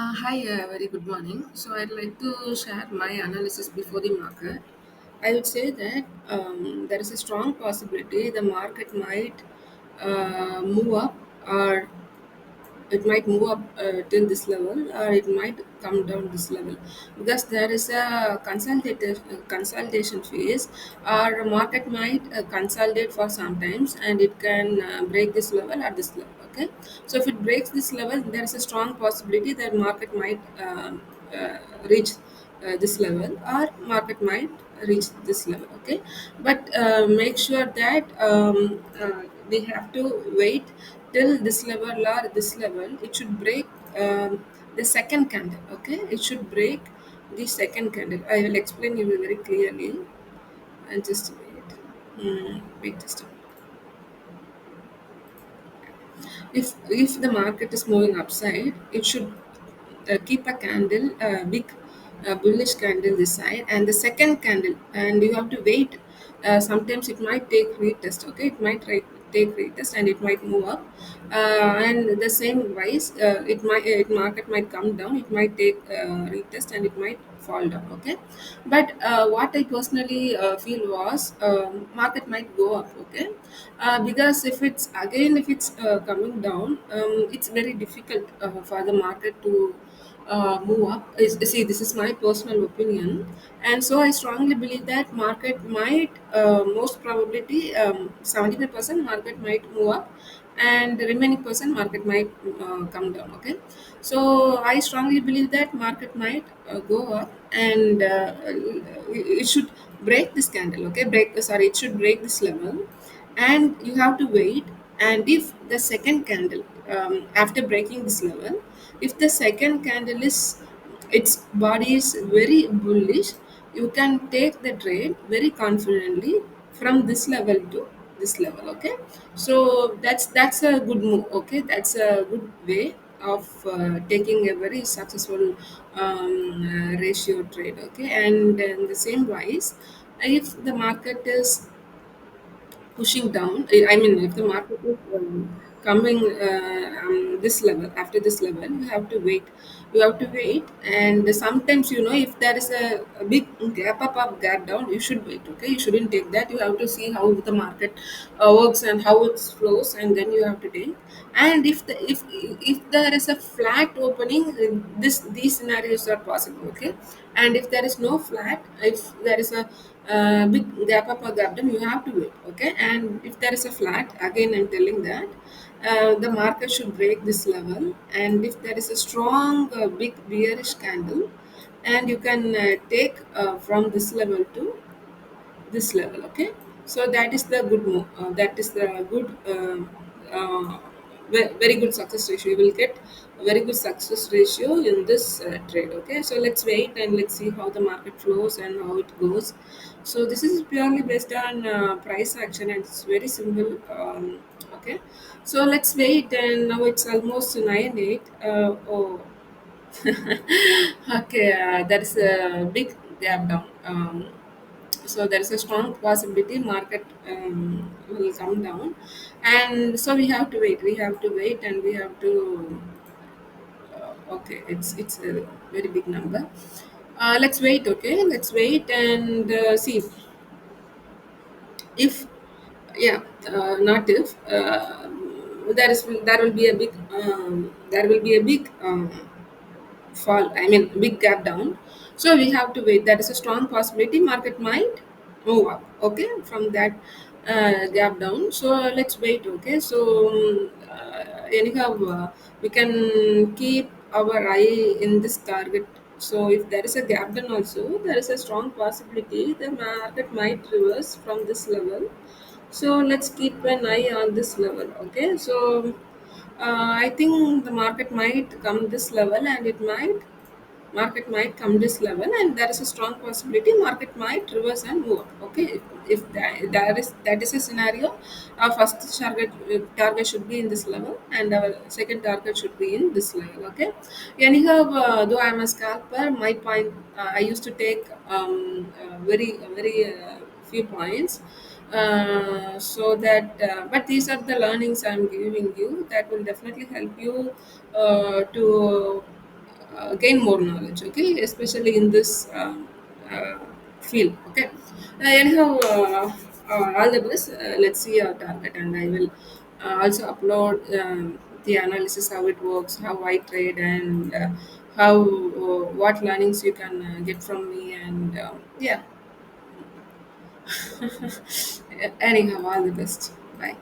Hi, very good morning. So, I'd like to share my analysis before the market. I would say that there is a strong possibility the market might move up, or it might move up till this level, or it might come down this level, because there is a consolidation phase, or market might consolidate for some times, and it can break this level at this level. Okay, so if it breaks this level, there is a strong possibility that market might reach this level, or market might reach this level. Okay, but make sure that we have to wait till this level or this level. It should break the second candle. Okay, it should break the second candle. I will explain you very clearly. And just wait. Wait just a minute. If the market is moving upside, it should keep a candle, a big bullish candle this side, and the second candle, and you have to wait. Sometimes it might take retest. Okay, it might take retest, and it might move up. And the same wise, it market might come down. It might take retest, and it might fall down. Okay, but what I personally feel was market might go up. Okay, because if it's coming down, it's very difficult for the market to move up. See, this is my personal opinion, and so I strongly believe that market might, most probability, 75% market might move up, and the remaining percent market might come down. Okay, so I strongly believe that market might go up, and it should break this candle. Okay, it should break this level, and you have to wait. And if the second candle, after breaking this level, if the second candle is, its body is very bullish, you can take the trade very confidently from this level to this level. Okay, so that's a good move. Okay, that's a good way of taking a very successful ratio trade. Okay, and in the same wise, if the market is pushing down. I mean, if the market is coming this level, after this level, you have to wait. You have to wait, and sometimes, if there is a big gap up or gap down, you should wait. Okay, you shouldn't take that. You have to see how the market works and how it flows, and then you have to take. And if there is a flat opening, these scenarios are possible. Okay, and if there is no flat, if there is a big gap up or gap down, you have to wait. Okay, and if there is a flat, again I'm telling that the market should break this level, and if there is a strong big bearish candle, and you can take from this level to this level. Okay, so that is the good move. That is the good very good success ratio. You will get a very good success ratio in this trade. Okay, so let's wait and let's see how the market flows and how it goes. So this is purely based on price action, and it's very simple. Okay, so let's wait, and now it's almost 9:08. Oh, okay, that's a big gap down. So there is a strong possibility market will come down, and so we have to wait, and we have to okay, it's a very big number. Let's wait. Okay, let's wait and see if, yeah, not if, there will be a big fall, I mean big gap down. So we have to wait. That is a strong possibility market might move up. Okay, from that gap down. So let's wait. Okay, so anyhow, we can keep our eye in this target. So if there is a gap down also, there is a strong possibility the market might reverse from this level. So let's keep an eye on this level. Okay, so I think the market might come this level, and there is a strong possibility market might reverse and move up. Okay, if that is a scenario, our first target should be in this level, and our second target should be in this level. Okay, anyhow, though I'm a scalper, my point, I used to take very few points, so that but these are the learnings I'm giving you that will definitely help you to gain more knowledge, okay, especially in this uh, field, okay. Anyhow, all the best. Let's see our target, and I will also upload the analysis, how it works, how I trade, and how what learnings you can get from me, and yeah. Anyhow, all the best. Bye.